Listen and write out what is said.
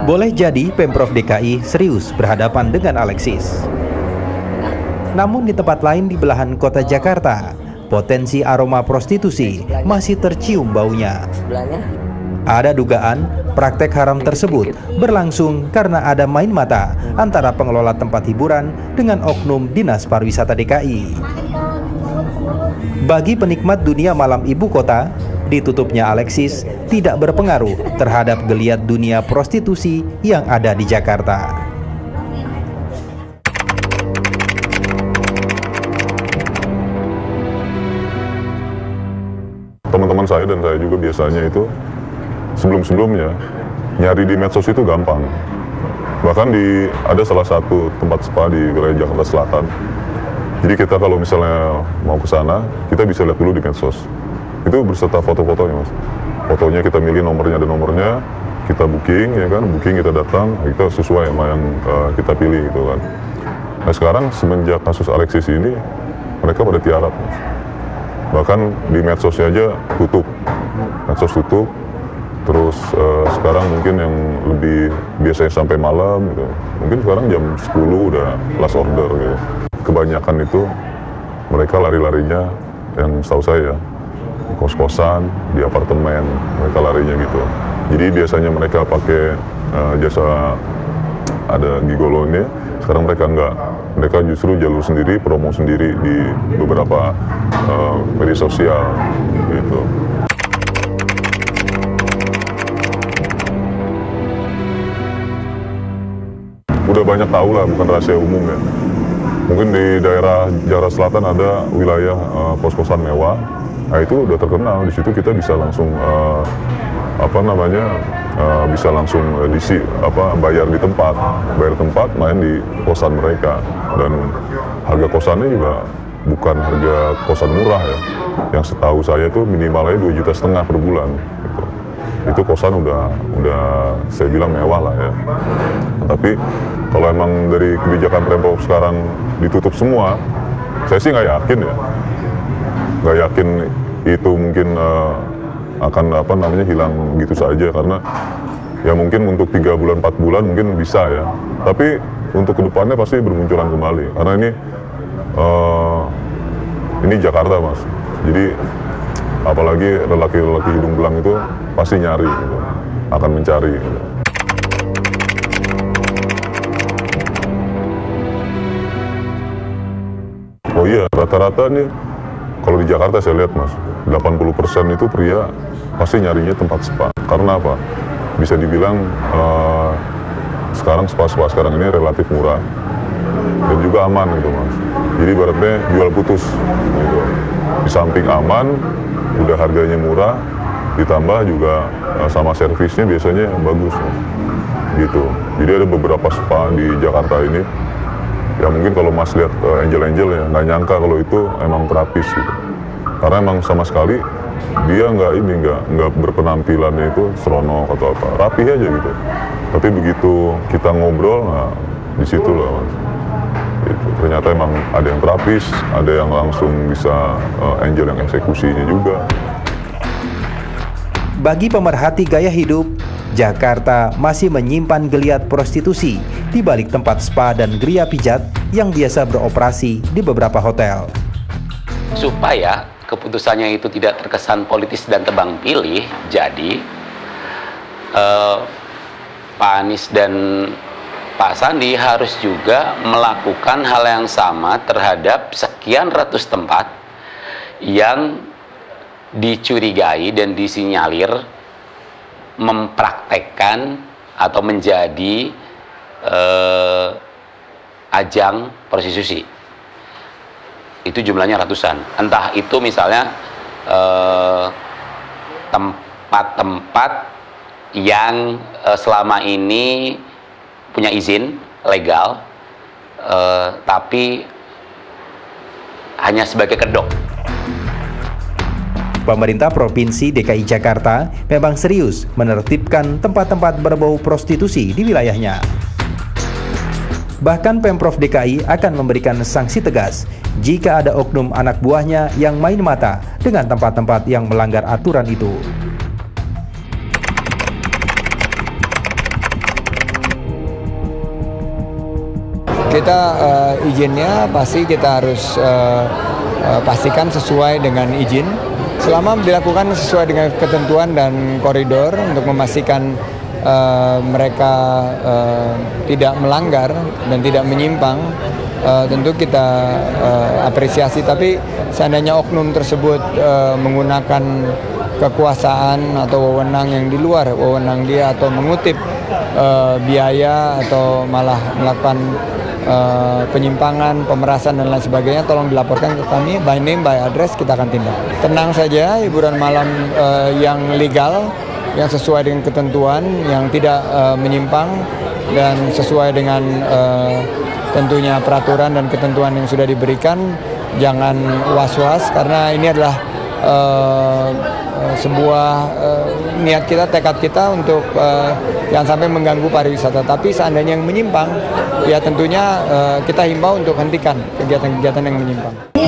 Boleh jadi Pemprov DKI serius berhadapan dengan Alexis. Namun di tempat lain di belahan kota Jakarta, potensi aroma prostitusi masih tercium baunya. Ada dugaan praktek haram tersebut berlangsung karena ada main mata antara pengelola tempat hiburan dengan oknum Dinas Pariwisata DKI. Bagi penikmat dunia malam ibu kota, ditutupnya Alexis tidak berpengaruh terhadap geliat dunia prostitusi yang ada di Jakarta. Teman-teman saya dan saya juga biasanya itu sebelum-sebelumnya nyari di medsos itu gampang. Bahkan ada salah satu tempat spa di wilayah Jakarta Selatan. Jadi kita kalau misalnya mau ke sana, kita bisa lihat dulu di medsos. Itu berserta foto-fotonya, Mas. Fotonya kita milih nomornya, ada nomornya, kita booking, ya kan? Booking, kita datang, kita sesuai sama yang kita pilih gitu kan. Nah sekarang semenjak kasus Alexis ini, mereka pada tiarap, Mas. Bahkan di medsosnya aja tutup. Medsos tutup. Terus sekarang mungkin yang lebih biasanya sampai malam gitu. Mungkin sekarang jam 10 udah last order gitu. Kebanyakan itu mereka lari-larinya yang setahu saya kos-kosan, di apartemen, mereka larinya gitu. Jadi biasanya mereka pakai jasa ada gigolo ini, sekarang mereka enggak. Mereka justru jalur sendiri, promo sendiri di beberapa media sosial gitu. Udah banyak tahu lah, bukan rahasia umum ya. Mungkin di daerah Jakarta Selatan ada wilayah kos-kosan mewah. Nah itu udah terkenal, di situ kita bisa langsung bisa langsung bayar di tempat, main di kosan mereka. Dan harga kosannya juga bukan harga kosan murah ya. Yang setahu saya itu minimalnya 2,5 juta per bulan. Gitu. Itu kosan udah saya bilang mewah lah ya. Tapi kalau emang dari kebijakan Pemprov sekarang ditutup semua, saya sih nggak yakin ya. Nggak yakin itu mungkin akan hilang gitu saja, karena ya mungkin untuk 3 bulan 4 bulan mungkin bisa ya. Tapi untuk kedepannya pasti bermunculan kembali, karena ini Jakarta, Mas. Jadi apalagi lelaki-lelaki hidung belang itu pasti nyari gitu, akan mencari gitu. Oh iya, rata-rata nih kalau di Jakarta saya lihat, Mas, 80% itu pria pasti nyarinya tempat spa. Karena apa? Bisa dibilang sekarang spa-spa sekarang ini relatif murah dan juga aman gitu, Mas. Jadi ibaratnya jual putus gitu. Di samping aman, udah harganya murah, ditambah juga sama servisnya biasanya bagus, Mas. Gitu. Jadi ada beberapa spa di Jakarta ini ya, mungkin kalau Mas lihat angel-angel ya nggak nyangka kalau itu emang terapis gitu. Karena emang sama sekali dia nggak berpenampilannya itu seronok atau apa, rapi aja gitu. Tapi begitu kita ngobrol, nah di situ lah, Mas. Gitu. Ternyata emang ada yang terapis, ada yang langsung bisa angel yang eksekusinya juga. Bagi pemerhati gaya hidup, Jakarta masih menyimpan geliat prostitusi di balik tempat spa dan geria pijat yang biasa beroperasi di beberapa hotel. Supaya keputusannya itu tidak terkesan politis dan tebang pilih, jadi Pak Anies dan Pak Sandi harus juga melakukan hal yang sama terhadap sekian ratus tempat yang dicurigai dan disinyalir mempraktekkan atau menjadi ajang prostitusi. Itu jumlahnya ratusan. Entah itu misalnya tempat-tempat yang selama ini punya izin legal, tapi hanya sebagai kedok. Pemerintah Provinsi DKI Jakarta memang serius menertibkan tempat-tempat berbau prostitusi di wilayahnya. Bahkan Pemprov DKI akan memberikan sanksi tegas jika ada oknum anak buahnya yang main mata dengan tempat-tempat yang melanggar aturan itu. kita izinnya pasti kita harus pastikan sesuai dengan izin. Selama dilakukan sesuai dengan ketentuan dan koridor untuk memastikan mereka tidak melanggar dan tidak menyimpang, tentu kita apresiasi. Tapi seandainya oknum tersebut menggunakan kekuasaan atau wewenang yang di luar wewenang dia, atau mengutip biaya, atau malah melakukan penyimpangan, pemerasan dan lain sebagainya, tolong dilaporkan ke kami by name, by address, kita akan tindak. Tenang saja, hiburan malam yang legal, yang sesuai dengan ketentuan, yang tidak menyimpang dan sesuai dengan tentunya peraturan dan ketentuan yang sudah diberikan. Jangan was-was, karena ini adalah sebuah niat kita, tekad kita untuk jangan sampai mengganggu pariwisata. Tapi seandainya yang menyimpang, ya tentunya kita himbau untuk hentikan kegiatan-kegiatan yang menyimpang.